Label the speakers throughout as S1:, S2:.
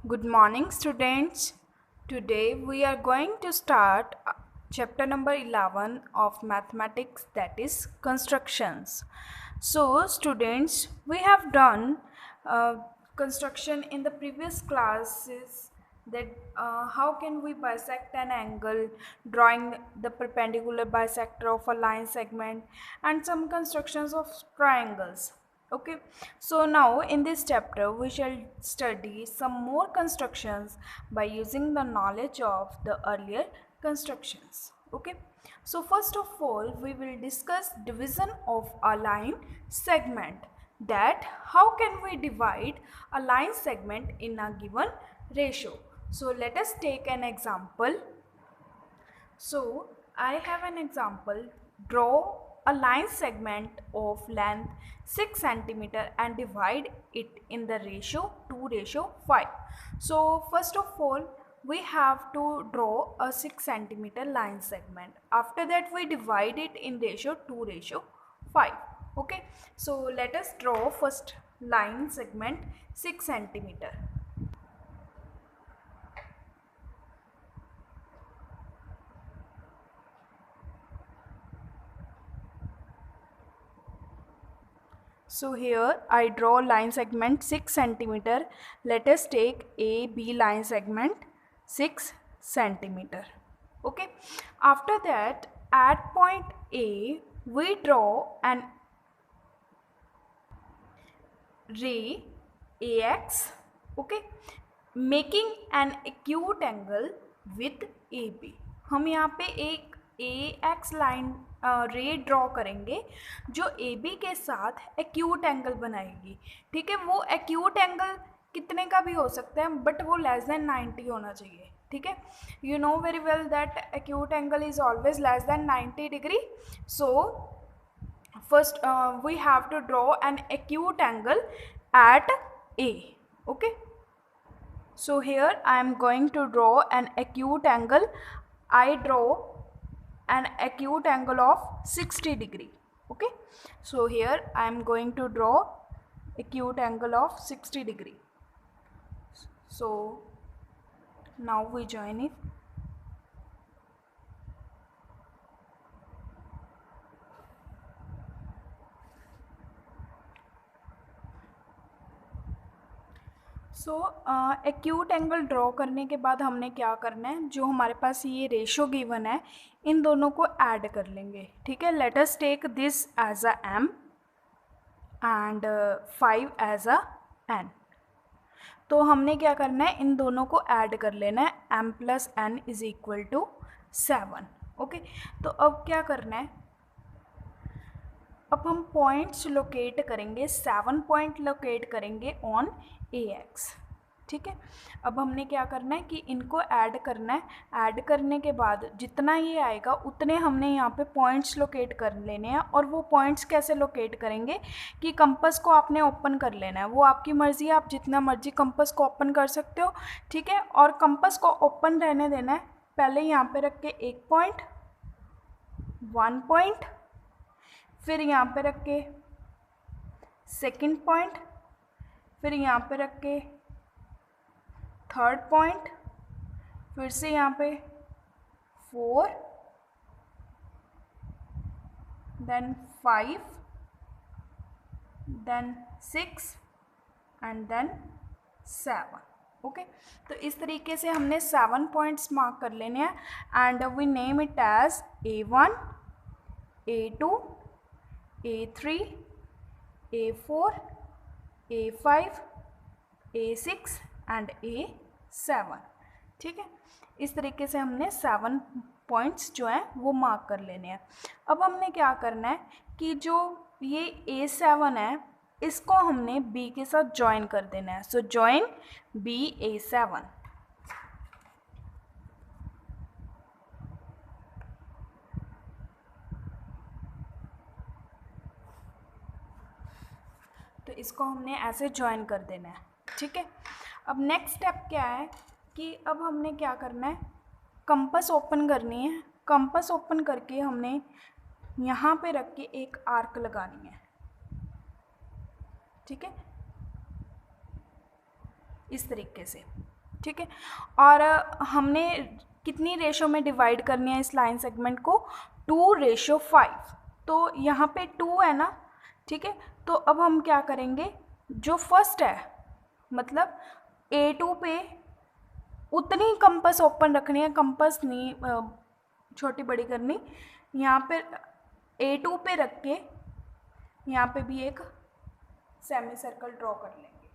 S1: Good morning, students. Today we are going to start chapter number 11 of mathematics, that is constructions. So, students, we have done construction in the previous classes, that how can we bisect an angle, drawing the perpendicular bisector of a line segment, and some constructions of triangles. Okay, so now in this chapter we shall study some more constructions by using the knowledge of the earlier constructions. Okay, so first of all we will discuss division of a line segment, that how can we divide a line segment in a given ratio. So let us take an example. So I have an example. Draw a line segment of length 6 centimeter and divide it in the ratio 2:5. So first of all we have to draw a 6 centimeter line segment. After that we divide it in ratio 2:5. Okay. So let us draw first line segment 6 centimeter. So here I draw line segment 6 centimeter. Let us take AB line segment 6 centimeter. Okay. After that, at point A we draw an ray AX. Okay, making an acute angle with AB. हम यहाँ पे एक AX line ray draw करेंगे जो AB के साथ acute angle बनाएगी. ठीक है, वो एक्यूट एंगल कितने का भी हो सकता है बट वो लेस देन 90 होना चाहिए. ठीक है, you know very well that acute angle is always less than 90 degree. So first we have to draw an acute angle at A. Okay, so here I am going to draw an acute angle. I draw an acute angle of 60 degree. Okay, so here I am going to draw acute angle of 60 degree. So now we join it. So acute angle draw करने के बाद हमने क्या करना है, जो हमारे पास ये रेशो गिवन है इन दोनों को ऐड कर लेंगे. ठीक है, let us take this as a m and 5 as a n. तो हमने क्या करना है, इन दोनों को ऐड कर लेना है. m + n = 7. ओके, तो अब क्या करना है, अब हम पॉइंट्स लोकेट करेंगे. 7 पॉइंट लोकेट करेंगे ऑन AX. ठीक है, अब हमने क्या करना है कि इनको ऐड करना है. ऐड करने के बाद जितना ये आएगा उतने हमने यहाँ पे पॉइंट्स लोकेट कर लेने हैं. और वो पॉइंट्स कैसे लोकेट करेंगे कि कंपास को आपने ओपन कर लेना है. वो आपकी मर्ज़ी है, आप जितना मर्जी कंपास को ओपन कर सकते हो. ठीक है, और कंपास को ओपन रहने देना है. पहले यहाँ पे रख के एक पॉइंट, 1 पॉइंट, फिर यहाँ पे रख के सेकेंड पॉइंट, फिर यहाँ पे रख के थर्ड पॉइंट, फिर से यहाँ पे 4, then 5, then 6 and then 7. Okay, तो इस तरीके से हमने 7 पॉइंट्स मार्क कर लेने हैं. And we name it as A1, A2, A3, A4, A5, A6 and A7. ठीक है, इस तरीके से हमने 7 पॉइंट्स जो हैं वो मार्क कर लेने हैं. अब हमने क्या करना है कि जो ये A7 है इसको हमने B के साथ ज्वाइन कर देना है. सो ज्वाइन B A7. तो इसको हमने ऐसे ज्वाइन कर देना है. ठीक है, अब नेक्स्ट स्टेप क्या है कि अब हमने क्या करना है, कंपास ओपन करनी है. कंपास ओपन करके हमने यहाँ पे रख के एक आर्क लगानी है. ठीक है, इस तरीके से. ठीक है। और हमने कितनी रेशो में डिवाइड करनी है इस लाइन सेगमेंट को, 2:5। तो यहाँ पे 2 है ना, ठीक है। तो अब हम क्या करेंगे, जो फर्स्ट है मतलब A2 पे उतनी कंपास ओपन रखनी है, कंपास नहीं छोटी बड़ी करनी। यहाँ पे A2 पे रख के यहाँ पे भी एक सेमी सर्कल ड्रॉ कर लेंगे,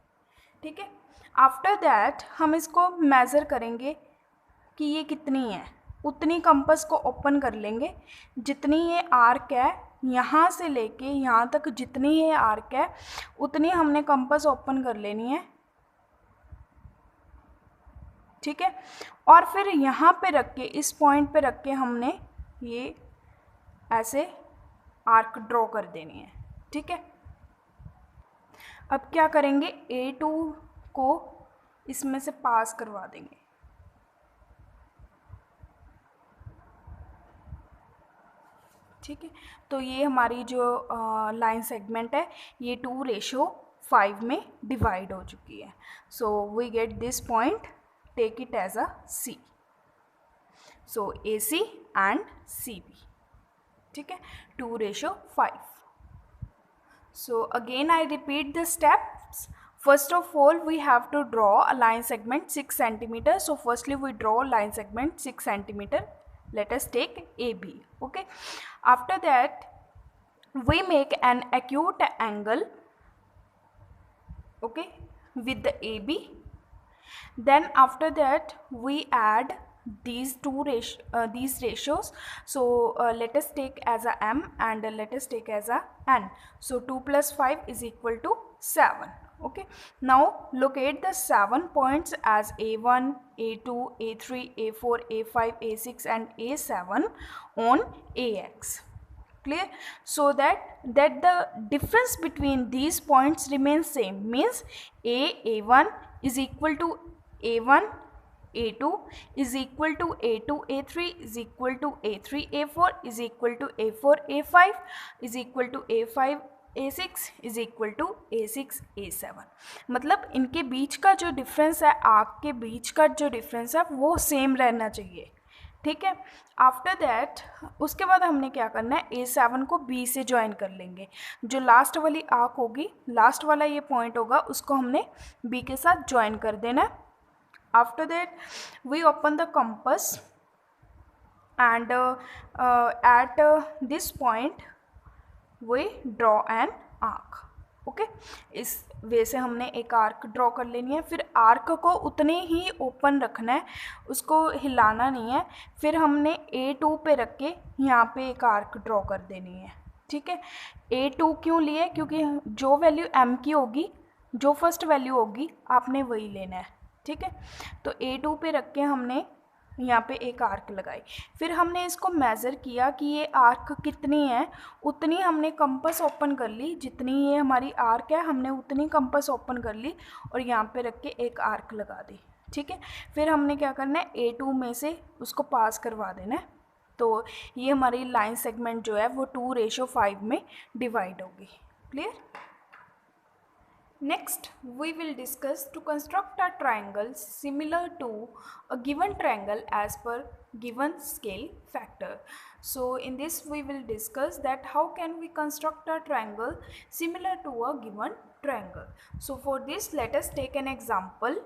S1: ठीक है। आफ्टर दैट हम इसको मेज़र करेंगे कि ये कितनी है, उतनी कंपास को ओपन कर लेंगे। जितनी ये आर्क है यहाँ से लेके यहाँ तक, जितनी ये आर्क है उतनी हमने कंपास ओपन कर लेनी है, ठीक है। और फिर यहाँ पे रख के, इस पॉइंट पे रख के हमने ये ऐसे आर्क ड्रॉ कर देनी है, ठीक है। अब क्या करेंगे, A2 को इसमें से पास करवा देंगे, ठीक है। तो ये हमारी जो लाइन सेगमेंट है ये 2:5 में डिवाइड हो चुकी है। So we get this point, take it as a C। So AC and CB, ठीक है, 2:5। So again I repeat the steps. First of all we have to draw a line segment 6 centimeter. So firstly we draw line segment 6 centimeter. Let us take AB. Okay. After that we make an acute angle, okay, with the AB. Then after that we add these these ratios. So let us take as a M and let us take as a N. So 2 plus 5 is equal to 7. Okay, now locate the 7 points as A1, A2, A3, A4, A5, A6 and A7 on AX. Clear? So that the difference between these points remains same, means A1 is equal to A1, A2 is equal to A2, A3 is equal to A3, A4 is equal to A4, A5 is equal to A5, A6 is equal to A6, A7। मतलब इनके बीच का जो difference है, arc के बीच का जो difference है वो सेम रहना चाहिए, ठीक है। आफ्टर दैट उसके बाद हमने क्या करना है, A7 को B से ज्वाइन कर लेंगे। जो लास्ट वाली आर्क होगी, लास्ट वाला ये पॉइंट होगा, उसको हमने B के साथ ज्वाइन कर देना है। After that we open the compass and at this point we draw an arc, okay। इस वे से हमने एक आर्क ड्रॉ कर लेनी है। फिर आर्क को उतने ही ओपन रखना है, उसको हिलाना नहीं है। फिर हमने A2 पे रख के यहाँ पे एक आर्क ड्रॉ कर देनी है, ठीक है। A2 क्यों लिए, क्योंकि जो वैल्यू M की होगी, जो फर्स्ट वैल्यू होगी आपने वही लेना है, ठीक है। तो A2 पे रख के हमने यहाँ पे एक आर्क लगाई। फिर हमने इसको मेज़र किया कि ये आर्क कितनी है, उतनी हमने कंपास ओपन कर ली। जितनी ये हमारी आर्क है हमने उतनी कंपास ओपन कर ली और यहाँ पे रख के एक आर्क लगा दी, ठीक है। फिर हमने क्या करना है, A2 में से उसको पास करवा देना है। तो ये हमारी लाइन सेगमेंट जो है वो 2:5 में डिवाइड होगी। Clear? Next, we will discuss to construct a triangle similar to a given triangle as per given scale factor. So, in this we will discuss that how can we construct a triangle similar to a given triangle. So, for this let us take an example.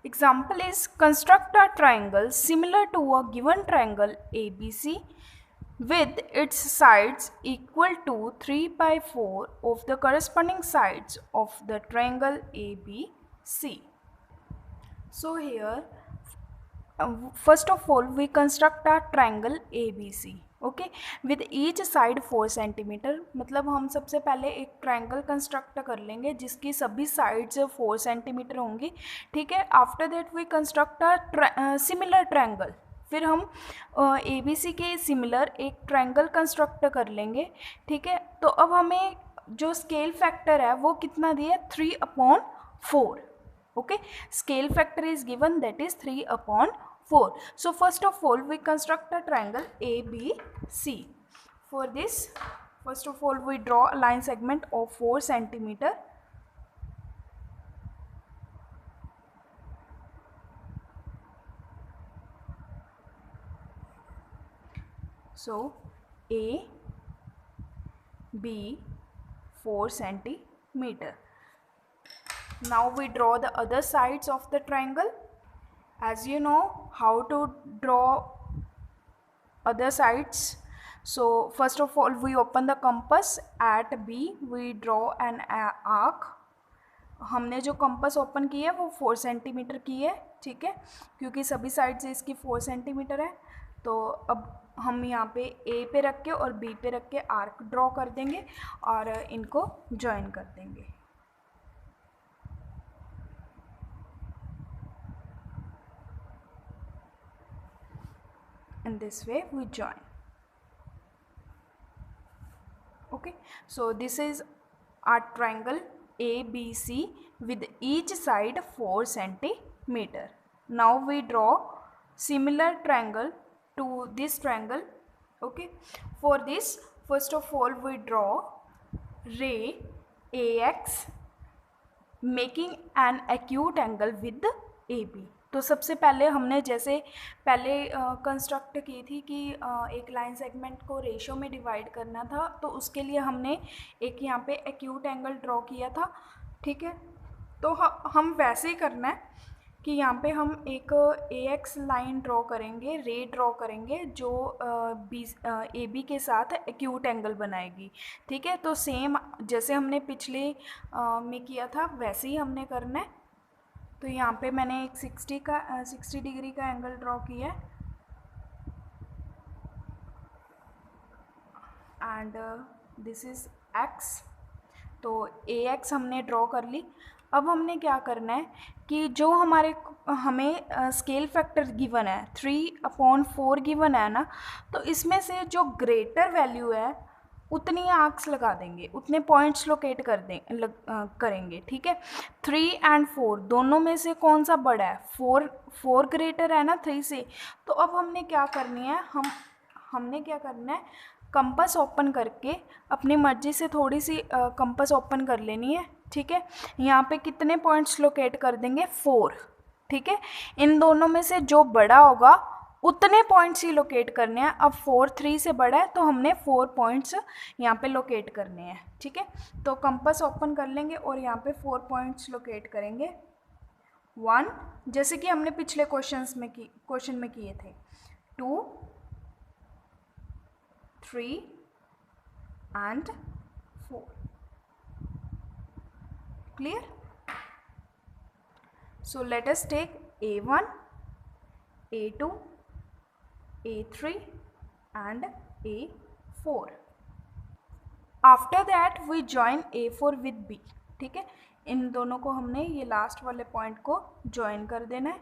S1: Example is construct a triangle similar to a given triangle ABC with its sides equal to 3/4 of the corresponding sides of the triangle ABC. So here first of all we construct a triangle ABC, okay, with each side 4 centimeter। मतलब हम सबसे पहले एक triangle construct कर लेंगे जिसकी सभी sides 4 centimetre होंगी, ठीक है। After that we construct a similar triangle. फिर हम ABC के सिमिलर एक ट्रायंगल कंस्ट्रक्ट कर लेंगे, ठीक है। तो अब हमें जो स्केल फैक्टर है वो कितना दिया, 3/4, okay। Scale factor is given, that is 3/4. So first of all we construct a triangle ABC. For this first of all we draw a line segment of 4 centimeter, So A B 4 centimeter. Now we draw the other sides of the triangle. As you know how to draw other sides, so first of all we open the compass at B, we draw an arc. हमने जो compass open की है वो 4 centimetre की है, ठीक है, क्योंकि सभी साइड से इसकी 4 सेंटीमीटर है। तो अब हम यहाँ पे ए पे रख के और बी पे रख के आर्क ड्रॉ कर देंगे और इनको ज्वाइन कर देंगे। In this way we join. Okay, so this is our triangle ABC with each side 4 centimeter. Now we draw similar triangle to this triangle. Okay, for this first of all we draw ray AX making an acute angle with AB. तो सबसे पहले हमने जैसे पहले construct की थी कि एक लाइन सेगमेंट को रेशो में डिवाइड करना था, तो उसके लिए हमने एक यहाँ पे एक्यूट एंगल ड्रॉ किया था, ठीक है। तो हम वैसे ही करना है कि यहाँ पे हम एक AX लाइन ड्रॉ करेंगे, रे ड्रॉ करेंगे जो AB के साथ एक्यूट एंगल बनाएगी, ठीक है। तो सेम जैसे हमने पिछले में किया था वैसे ही हमने करना है। तो यहाँ पे मैंने एक 60 डिग्री का एंगल ड्रॉ किया है एंड दिस इज़ X। तो AX हमने ड्रॉ कर ली। अब हमने क्या करना है कि जो हमें स्केल फैक्टर गिवन है 3/4 गिवन है ना, तो इसमें से जो ग्रेटर वैल्यू है उतनी आर्क्स लगा देंगे, उतने पॉइंट्स लोकेट करेंगे, ठीक है। 3 और 4 दोनों में से कौन सा बड़ा है? 4 ग्रेटर है ना 3 से। तो अब हमने क्या करनी है, हमने क्या करना है, कंपास ओपन करके अपनी मर्जी से थोड़ी सी कंपास ओपन कर लेनी है, ठीक है। यहाँ पे कितने पॉइंट्स लोकेट कर देंगे? 4, ठीक है। इन दोनों में से जो बड़ा होगा उतने पॉइंट्स ही लोकेट करने हैं। अब 4 3 से बड़ा है तो हमने 4 पॉइंट्स यहाँ पे लोकेट करने हैं, ठीक है। तो कंपास ओपन कर लेंगे और यहाँ पे 4 पॉइंट्स लोकेट करेंगे। 1 जैसे कि हमने पिछले क्वेश्चन में किए थे, 2 3 and 4। clear? So let us take A1, A2, A3 and A4. After that we join A4 with B, ठीक है। इन दोनों को हमने ये लास्ट वाले पॉइंट को ज्वाइन कर देना है,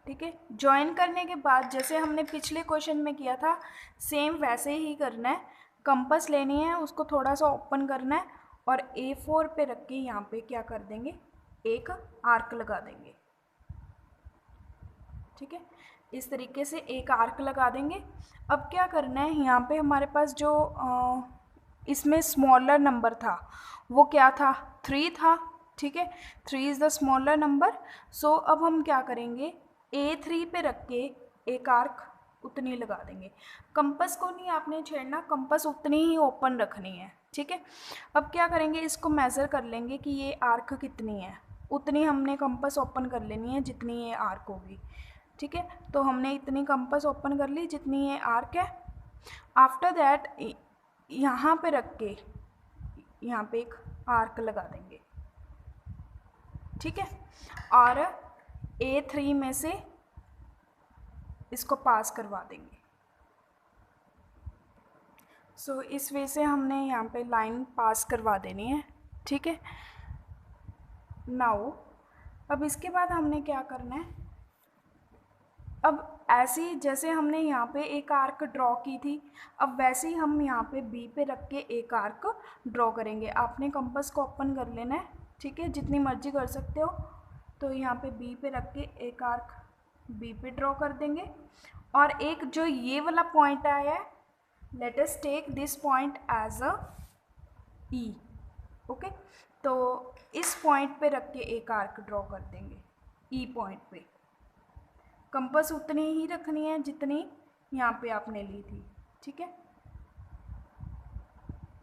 S1: ठीक है। ज्वाइन करने के बाद जैसे हमने पिछले क्वेश्चन में किया था सेम वैसे ही करना है। कंपास लेनी है, उसको थोड़ा सा ओपन करना है और A4 पे रख के यहाँ पे क्या कर देंगे, एक आर्क लगा देंगे, ठीक है। इस तरीके से एक आर्क लगा देंगे। अब क्या करना है, यहाँ पे हमारे पास जो इसमें स्मॉलर नंबर था वो क्या था? 3 था, ठीक है। 3 इज़ द स्मॉलर नंबर। सो अब हम क्या करेंगे, A3 पे रख के एक आर्क उतनी लगा देंगे। कंपास को नहीं आपने छेड़ना, कंपास उतनी ही ओपन रखनी है, ठीक है। अब क्या करेंगे, इसको मेज़र कर लेंगे कि ये आर्क कितनी है, उतनी हमने कंपास ओपन कर लेनी है जितनी ये आर्क होगी, ठीक है। तो हमने इतनी कंपास ओपन कर ली जितनी ये आर्क है। आफ्टर दैट यहाँ पे रख के यहाँ पे एक आर्क लगा देंगे, ठीक है। और A3 में से इसको पास करवा देंगे। सो इस वे से हमने यहाँ पे लाइन पास करवा देनी है, ठीक है। नाउ अब इसके बाद हमने क्या करना है, अब ऐसी जैसे हमने यहाँ पे एक आर्क ड्रॉ की थी, अब वैसे ही हम यहाँ पे बी पे रख के एक आर्क ड्रॉ करेंगे। आपने कंपास को ओपन कर लेना है, ठीक है, जितनी मर्जी कर सकते हो। तो यहाँ पे बी पे रख के एक आर्क बी पे ड्रॉ कर देंगे। और एक जो ये वाला पॉइंट आया है, let us take this point as a E, okay. तो इस पॉइंट पे रख के एक आर्क ड्रॉ कर देंगे ई पॉइंट पे, कंपास उतनी ही रखनी है जितनी यहाँ पे आपने ली थी, ठीक है।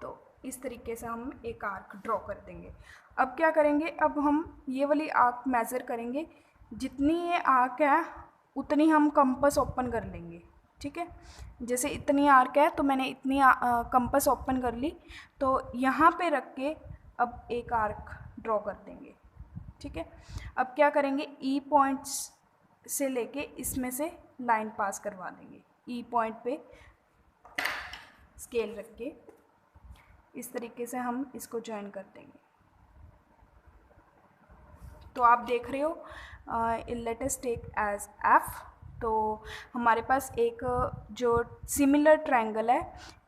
S1: तो इस तरीके से हम एक आर्क ड्रॉ कर देंगे। अब क्या करेंगे, अब हम ये वाली आर्क मेज़र करेंगे, जितनी ये आर्क है उतनी हम कंपास ओपन कर लेंगे, ठीक है। जैसे इतनी आर्क है तो मैंने इतनी कंपास ओपन कर ली, तो यहाँ पे रख के अब एक आर्क ड्रॉ कर देंगे, ठीक है। अब क्या करेंगे, ई पॉइंट्स से लेके इसमें से लाइन पास करवा देंगे। ई पॉइंट पे स्केल रख के इस तरीके से हम इसको ज्वाइन कर देंगे। तो आप देख रहे हो let us take as F. तो हमारे पास एक जो सिमिलर ट्रायंगल है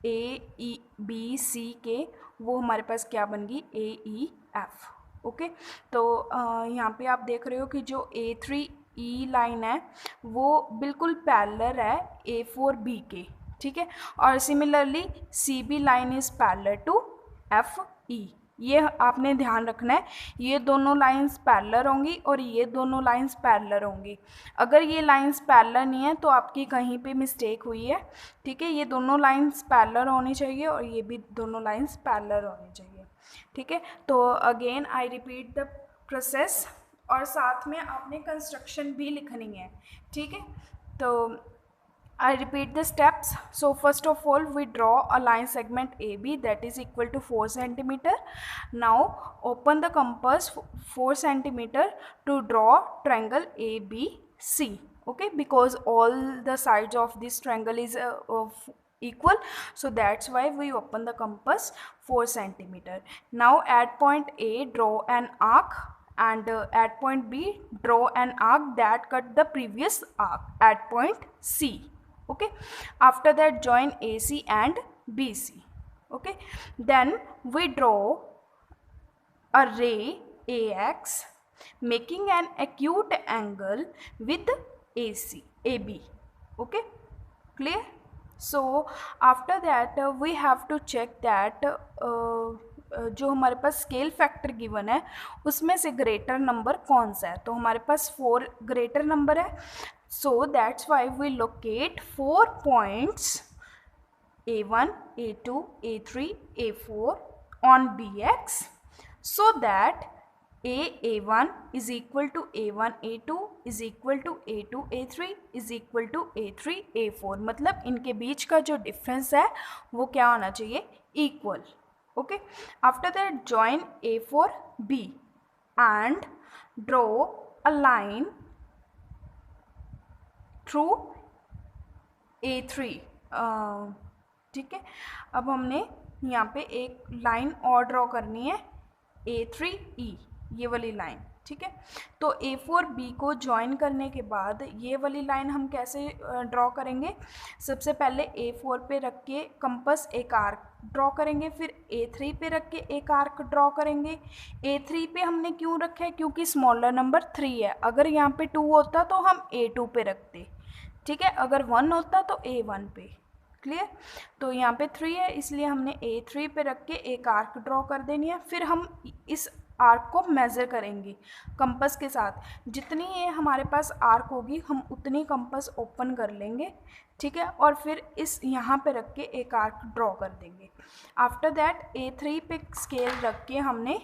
S1: ए ई बी सी के, वो हमारे पास क्या बन गई, ए ई एफ। ओके, तो यहाँ पे आप देख रहे हो कि जो A3 E लाइन है वो बिल्कुल पैरेलल है A4 B के, ठीक है। और similarly CB line is parallel to FE। ये आपने ध्यान रखना है, ये दोनों लाइंस पैरेलल होंगी और ये दोनों लाइंस पैरेलल होंगी। अगर ये लाइंस पैरेलल नहीं है तो आपकी कहीं पे मिस्टेक हुई है, ठीक है। ये दोनों लाइंस पैरेलल होनी चाहिए और ये भी दोनों लाइंस पैरेलल होनी चाहिए, ठीक है। तो again I repeat the process, और साथ में आपने कंस्ट्रक्शन भी लिखनी है, ठीक है। तो I repeat the steps. So first of all we draw a line segment AB that is equal to 4 centimeter. Now open the compass 4 centimeter to draw triangle ABC. Okay, because all the sides of this triangle is equal, so that's why we open the compass 4 centimeter. Now at point A draw an arc, and at point B draw an arc that cut the previous arc at point C. Okay, after that join AC and BC. Okay, then we draw a ray AX making an acute angle with AB. Okay, clear? So after that we have to check that जो हमारे पास scale factor given है उसमें से greater number कौन सा है। तो हमारे पास 4 ग्रेटर नंबर है, so that's why we locate 4 points A1, A2, A3, A4 on BX, so that A1 is equal to A1 A2 is equal to A2 A3 is equal to A3 A4। मतलब इनके बीच का जो difference है वो क्या होना चाहिए, equal. Okay, after that join A4B and draw a line through A3, ठीक है। अब हमने यहाँ पे एक लाइन और ड्रॉ करनी है A3E, ये वाली लाइन, ठीक है। तो A4B को ज्वाइन करने के बाद ये वाली लाइन हम कैसे ड्रॉ करेंगे, सबसे पहले A4 पे रख के कंपास एक आर्क ड्रॉ करेंगे, फिर A3 पे रख के एक आर्क ड्रॉ करेंगे। A3 पे हमने क्यों रखा है, क्योंकि स्मॉलर नंबर 3 है। अगर यहाँ पे 2 होता तो हम A2 पे रखते, ठीक है। अगर 1 होता तो A1 पे, क्लियर। तो यहाँ पे 3 है इसलिए हमने A3 पे रख के एक आर्क ड्रॉ कर देनी है। फिर हम इस आर्क को मेज़र करेंगे कंपास के साथ, जितनी ये हमारे पास आर्क होगी हम उतनी कंपास ओपन कर लेंगे, ठीक है। और फिर इस यहाँ पे रख के एक आर्क ड्रॉ कर देंगे। आफ्टर दैट A3 पे स्केल रख के हमने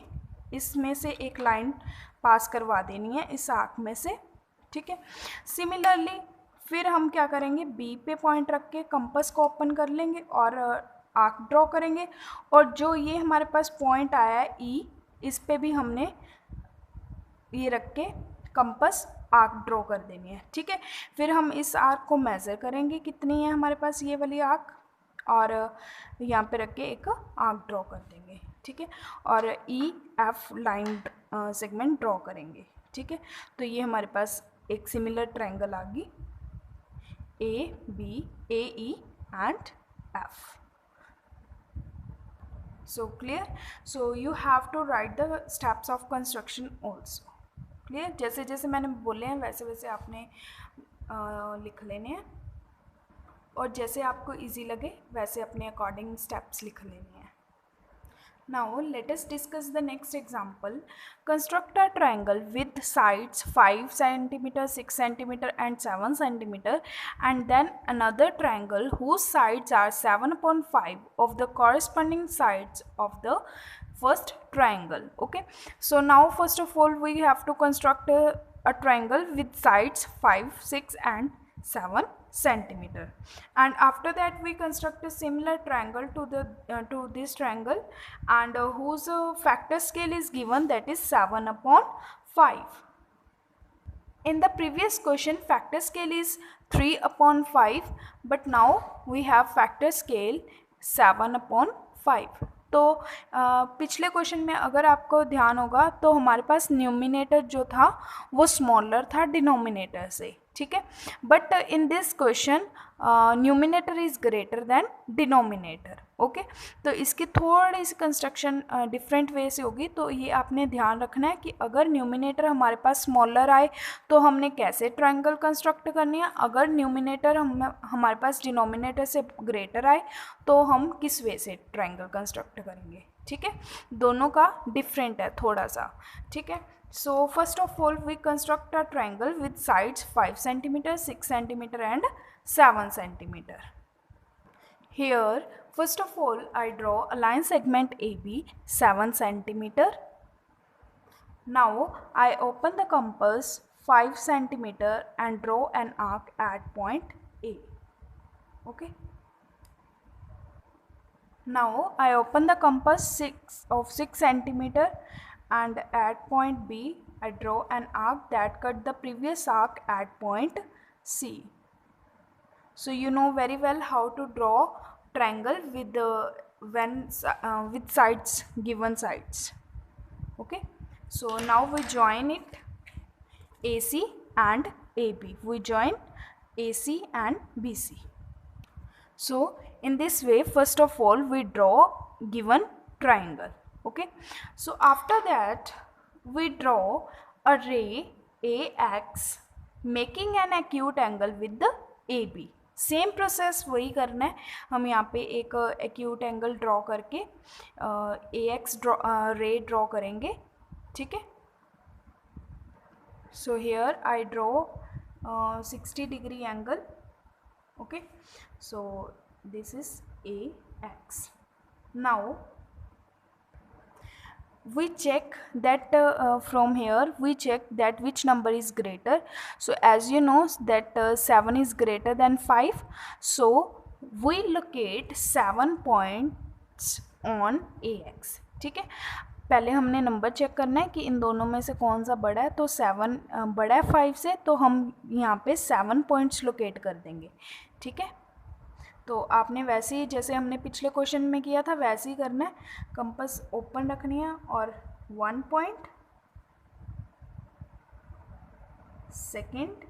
S1: इसमें से एक लाइन पास करवा देनी है इस आर्क में से, ठीक है। सिमिलरली फिर हम क्या करेंगे, बी पे पॉइंट रख के कंपास को ओपन कर लेंगे और आर्क ड्रॉ करेंगे। और जो ये हमारे पास पॉइंट आया है ई, इस पे भी हमने ये रख के कंपास आर्क ड्रॉ कर देनी है, ठीक है। फिर हम इस आर्क को मेज़र करेंगे कितनी है हमारे पास ये वाली आर्क, और यहाँ पे रख के एक आर्क ड्रॉ कर देंगे, ठीक है। और E F line segment draw करेंगे, ठीक है। तो ये हमारे पास एक सिमिलर ट्रायंगल आ गई A, B, A, E and F. So clear? So you have to write the steps of construction also. Clear? जैसे जैसे मैंने बोले हैं वैसे वैसे आपने लिख लेने हैं, और जैसे आपको इजी लगे वैसे अपने अकॉर्डिंग स्टेप्स लिख लेने हैं। Now let us discuss the next example. Construct a triangle with sides 5 cm, 6 cm and 7 cm, and then another triangle whose sides are 7 upon 5 of the corresponding sides of the first triangle. Okay, so now first of all we have to construct a triangle with sides 5, 6 and 7 centimeter, and after that we construct a similar triangle to this triangle, and whose factor scale is given, that is 7 upon 5. In the previous question factor scale is 3 upon 5, but now we have factor scale 7 upon 5. तो पिछले question में अगर आपको ध्यान होगा तो हमारे पास numerator जो था वो स्मॉलर था डिनोमिनेटर से, ठीक है, but in this question numerator is greater than denominator. Okay, तो इसकी थोड़ी सी कंस्ट्रक्शन डिफरेंट वे से होगी, तो ये आपने ध्यान रखना है कि अगर न्यूमिनेटर हमारे पास स्मॉलर आए तो हमने कैसे ट्रायंगल कंस्ट्रक्ट करनी है, अगर न्यूमिनेटर हमारे पास डिनोमिनेटर से ग्रेटर आए तो हम किस वे से ट्रायंगल कंस्ट्रक्ट करेंगे. ठीक है, दोनों का डिफरेंट है थोड़ा सा. ठीक है, so first of all we construct a triangle with sides 5 cm, 6 cm and 7 cm. Here first of all I draw a line segment AB 7 cm. Now I open the compass 5 cm and draw an arc at point A. Okay, now I open the compass 6 cm and at point B I draw an arc that cut the previous arc at point C. So you know very well how to draw triangle with with sides, given sides. Okay, so now we join it AC and AB. We join AC and BC. So in this way first of all we draw given triangle. Okay, so after that we draw a ray AX making an acute angle with the AB. Same process वही करना है, हम यहाँ पे एक acute angle draw करके AX ray draw करेंगे. ठीक है, so here I draw 60 degree angle. Okay, so this is AX. Now we check that from here we check that which number is greater. So as you know that 7 is greater than 5, so we locate 7 points on AX. ठीक है, पहले हमने number check करना है कि इन दोनों में से कौन सा बड़ा है, तो 7 बड़ा है 5 से, तो हम यहाँ पे 7 पॉइंट्स लोकेट कर देंगे. ठीक है, तो आपने वैसे ही जैसे हमने पिछले क्वेश्चन में किया था वैसे ही करना है. कंपास ओपन रखनी है और 1 point, second,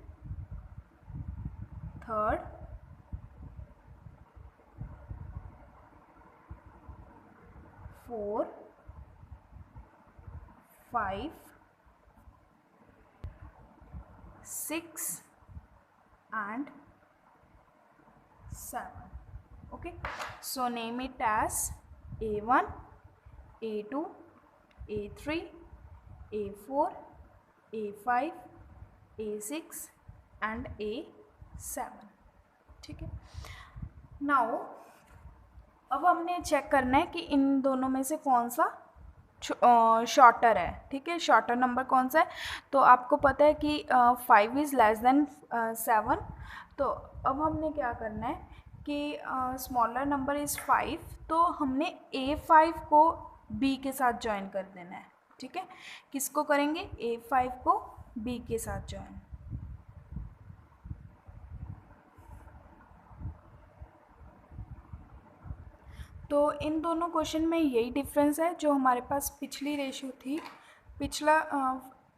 S1: third, four, 5, 6 and 7. Okay, so name it as A1, A2, A3, A4, A5, A6 and A7. ठीक है, नाउ अब हमने चेक करना है कि इन दोनों में से कौन सा शॉर्टर है. ठीक है, शॉर्टर नंबर कौन सा है, तो आपको पता है कि 5 इज़ लेस देन 7. तो अब हमने क्या करना है कि स्मॉलर नंबर इज़ 5, तो हमने A5 को B के साथ ज्वाइन कर देना है. ठीक है, किसको करेंगे, A5 को B के साथ ज्वाइन. तो इन दोनों क्वेश्चन में यही डिफरेंस है. जो हमारे पास पिछली रेशियो थी, पिछला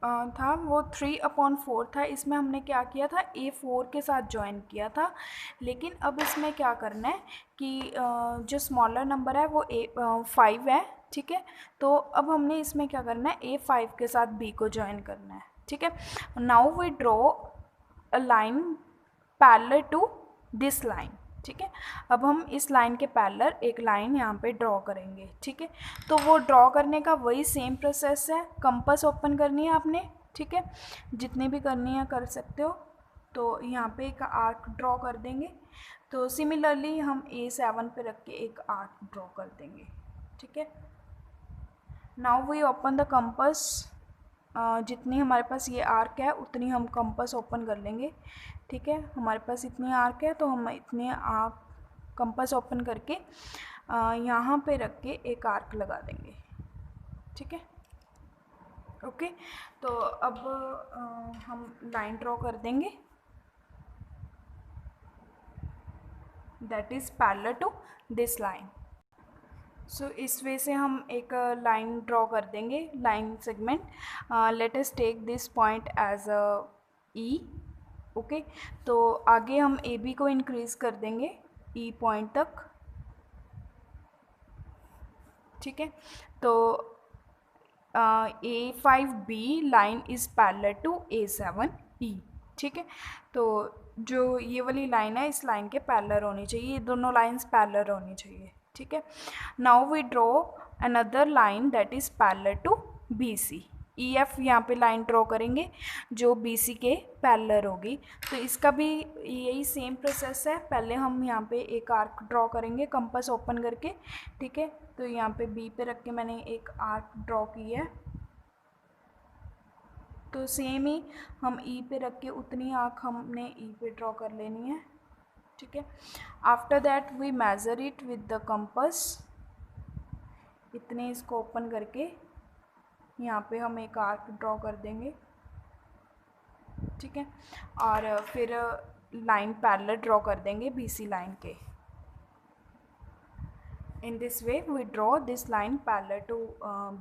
S1: था वो 3/4 था, इसमें हमने क्या किया था, A4 के साथ ज्वाइन किया था. लेकिन अब इसमें क्या करना है कि जो स्मॉलर नंबर है वो 5 है. ठीक है, तो अब हमने इसमें क्या करना है, A5 के साथ B को ज्वाइन करना है. ठीक है, now we draw a line parallel to this line. ठीक है। अब हम इस लाइन के पैरेलल एक लाइन यहाँ पे ड्रॉ करेंगे। ठीक है, तो वो ड्रॉ करने का वही सेम प्रोसेस है। कंपास ओपन करनी है आपने। ठीक है, जितनी भी करनी है कर सकते हो। तो यहाँ पे एक आर्क ड्रॉ कर देंगे। तो सिमिलरली हम A7 पे रख के एक आर्क ड्रॉ कर देंगे। ठीक है, now we open the compass. जितनी हमारे पास ये आर्क है उतनी हम कंपास ओपन कर लेंगे। ठीक है, हमारे पास इतनी आर्क है तो हम इतने आर्क कंपास ओपन करके यहाँ पे रख के एक आर्क लगा देंगे। ठीक है, ओके। तो अब हम लाइन ड्रॉ कर देंगे that is parallel to this line. So इस वे से हम एक लाइन ड्रॉ कर देंगे, line segment. Let us take this point as a E. Okay, तो आगे हम ए बी को इंक्रीज़ कर देंगे ई पॉइंट तक। ठीक है, तो A5B line is parallel to A7E। ठीक है, तो जो ये वाली लाइन है इस लाइन के पैरेलल होनी चाहिए, ये दोनों लाइंस पैरेलल होनी चाहिए। ठीक है, now we draw another line that is parallel to BC। EF यहाँ पे लाइन ड्रॉ करेंगे जो BC के पैरेलल होगी। तो इसका भी यही सेम प्रोसेस है। पहले हम यहाँ पे एक आर्क ड्रॉ करेंगे कंपास ओपन करके। ठीक है, तो यहाँ पे B पे रख के मैंने एक आर्क ड्रॉ की है। तो सेम ही हम E पे रख के उतनी आर्क हमने E पे ड्रॉ कर लेनी है। ठीक है, after that we measure it with the compass. इतने इसको ओपन करके यहाँ पे हम एक आर्क ड्रॉ कर देंगे। ठीक है, और फिर लाइन पैरेलल ड्रॉ कर देंगे BC लाइन के। In this way we draw this line parallel to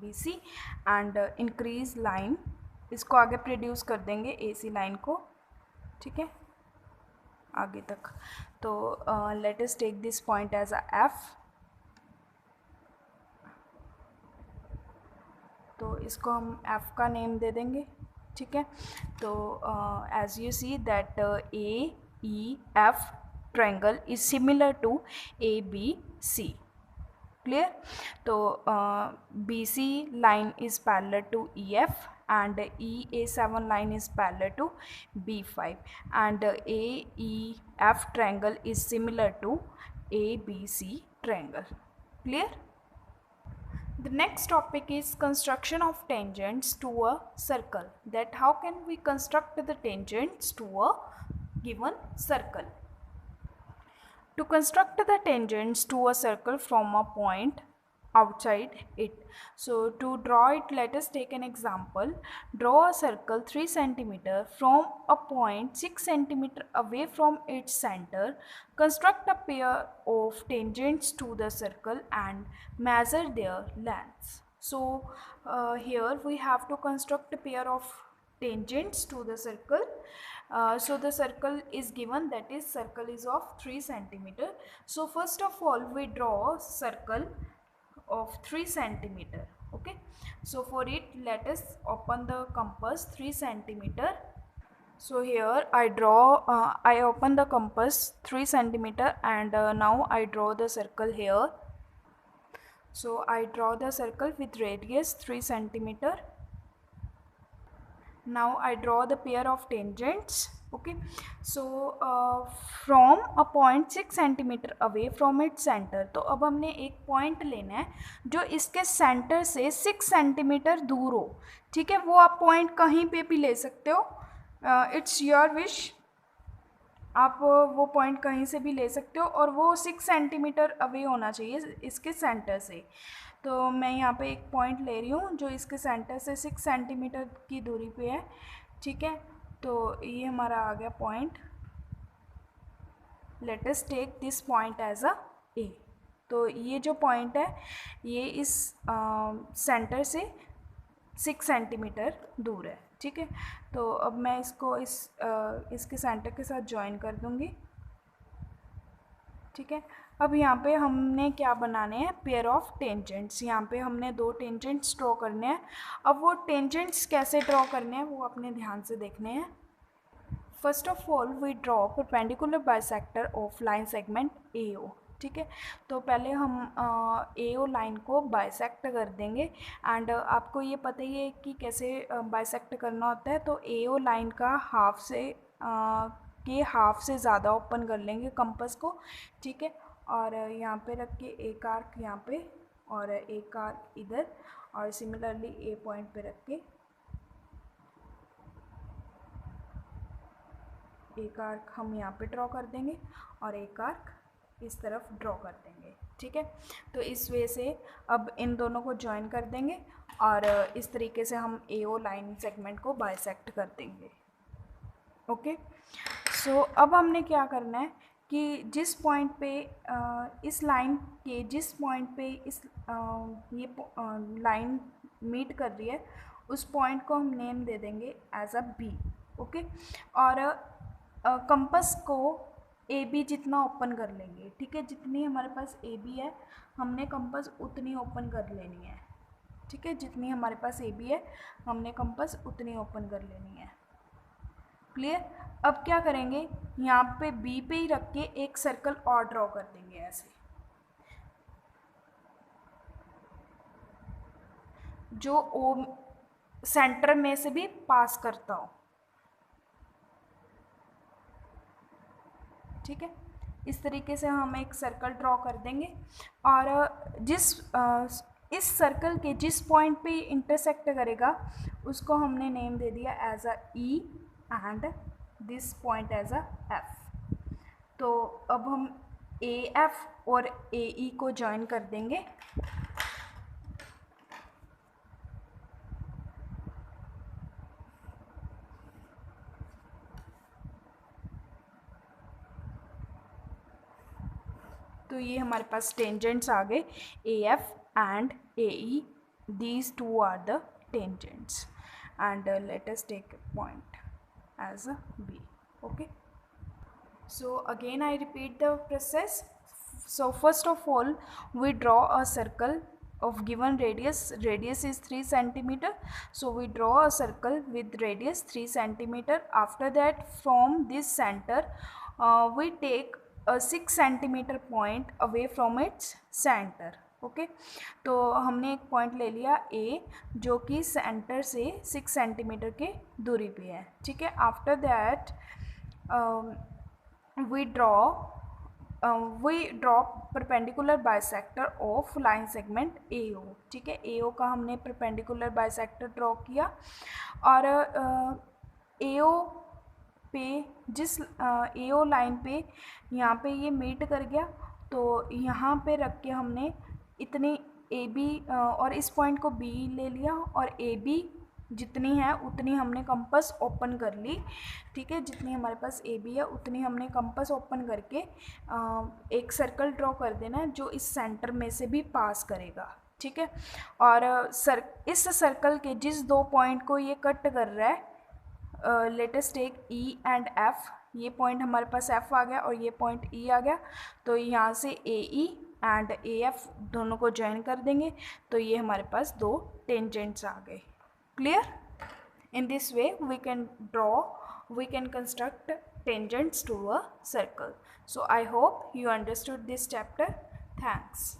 S1: BC and increase line, इसको आगे प्रोड्यूस कर देंगे AC लाइन को। ठीक है, आगे तक। तो let us take this point as a F। तो इसको हम F का नेम दे देंगे। ठीक है, तो as you see that AEF triangle is similar to ABC। Clear. तो BC line is parallel to EF and EA7 line is parallel to B5 and AEF triangle is similar to ABC triangle. Clear? The next topic is construction of tangents to a circle. That how can we construct the tangents to a given circle? To construct the tangents to a circle from a point outside it. So to draw it, let us take an example. Draw a circle 3 cm from a point 6 cm away from its center. Construct a pair of tangents to the circle and measure their lengths. So here we have to construct a pair of tangents to the circle. So the circle is given, that is circle is of 3 cm. So first of all we draw a circle of 3 cm. Okay, so for it let us open the compass 3 cm. So here I open the compass 3 cm and now I draw the circle here. So I draw the circle with radius 3 cm. Now I draw the pair of tangents. Okay, so from a point 6 cm away from its center. तो अब हमने एक point लेना है जो इसके centre से 6 centimetre दूर हो। ठीक है, वो आप पॉइंट कहीं पे भी ले सकते हो, इट्स योर विश। आप वो पॉइंट कहीं से भी ले सकते हो और वो 6 सेंटीमीटर अवे होना चाहिए इसके सेंटर से। तो मैं यहाँ पे एक पॉइंट ले रही हूँ जो इसके सेंटर से 6 सेंटीमीटर की दूरी पे है। ठीक है, तो ये हमारा आ गया point. Let us take this point as a A. तो ये जो पॉइंट है ये इस सेंटर से 6 सेंटीमीटर दूर है। ठीक है, तो अब मैं इसको इसके सेंटर के साथ ज्वाइन कर दूँगी। ठीक है, अब यहाँ पे हमने क्या बनाने हैं, पेयर ऑफ टेंजेंट्स। यहाँ पे हमने 2 टेंजेंट्स ड्रॉ करने हैं। अब वो टेंजेंट्स कैसे ड्रॉ करने हैं वो अपने ध्यान से देखने हैं। First of all we draw perpendicular bisector of line segment A O. ठीक है, तो पहले हम ए ओ लाइन को बाइसेक्ट कर देंगे। एंड आपको ये पता ही है कि कैसे बाइसेक्ट करना होता है। तो ए ओ लाइन का हाफ से ज़्यादा ओपन कर लेंगे कंपास को। ठीक है, और यहाँ पे रख के एक आर्क यहाँ पे और एक आर्क इधर, और सिमिलरली ए पॉइंट पे रख के एक आर्क हम यहाँ पे ड्रॉ कर देंगे और एक आर्क इस तरफ ड्रॉ कर देंगे। ठीक है, तो इस वे से अब इन दोनों को ज्वाइन कर देंगे और इस तरीके से हम ए ओ लाइन सेगमेंट को बाइसेक्ट कर देंगे। ओके, सो अब हमने क्या करना है कि जिस पॉइंट पे इस लाइन के जिस पॉइंट पे ये लाइन मीट कर रही है उस पॉइंट को हम नेम दे देंगे एज अ बी। ओके, और कंपास को ए बी जितना ओपन कर लेंगे। ठीक है, जितनी हमारे पास ए बी है हमने कंपास उतनी ओपन कर लेनी है। ठीक है, जितनी हमारे पास ए बी है हमने कंपास उतनी ओपन कर लेनी है। क्लियर। अब क्या करेंगे, यहाँ पे बी पे ही रख के एक सर्कल और ड्रॉ कर देंगे ऐसे, जो ओ सेंटर में से भी पास करता हो। ठीक है, इस तरीके से हम एक सर्कल ड्रॉ कर देंगे और इस सर्कल के जिस पॉइंट पे इंटरसेक्ट करेगा उसको हमने नेम दे दिया as a E and this point as a F. तो अब हम ए एफ और ए ई को ज्वाइन कर देंगे। तो ये हमारे पास टेंजेंट्स आ गए, A F and A E, these two are the tangents and let us take a point as a B. Okay, so again I repeat the process. So first of all we draw a circle of given radius is 3 centimeter. So we draw a circle with radius 3 centimeter. After that from this center we take a 6 centimeter point away from its center. Okay, तो हमने एक point ले लिया ए जो कि centre से 6 centimetre के दूरी पे है। ठीक है, after that we draw perpendicular bisector of line segment A O. ठीक है, ए ओ का हमने परपेंडिकुलर बाइसेक्टर ड्रॉ किया और ए ओ पे जिस ए ओ लाइन पे यहाँ पे ये मीट कर गया, तो यहाँ पे रख के हमने इतनी ए बी और इस पॉइंट को बी ले लिया और ए बी जितनी है उतनी हमने कंपास ओपन कर ली। ठीक है, जितनी हमारे पास ए बी है उतनी हमने कंपास ओपन करके एक सर्कल ड्रॉ कर देना है जो इस सेंटर में से भी पास करेगा। ठीक है, और इस सर्कल के जिस दो पॉइंट को ये कट कर रहा है, let us take E and F. ये पॉइंट हमारे पास एफ आ गया और ये पॉइंट ई आ गया, तो यहाँ से ए ई एंड ए एफ दोनों को ज्वाइन कर देंगे, तो ये हमारे पास दो टेंजेंट्स आ गए। Clear. In this way we can construct tangents to a circle. So I hope you understood this chapter. Thanks.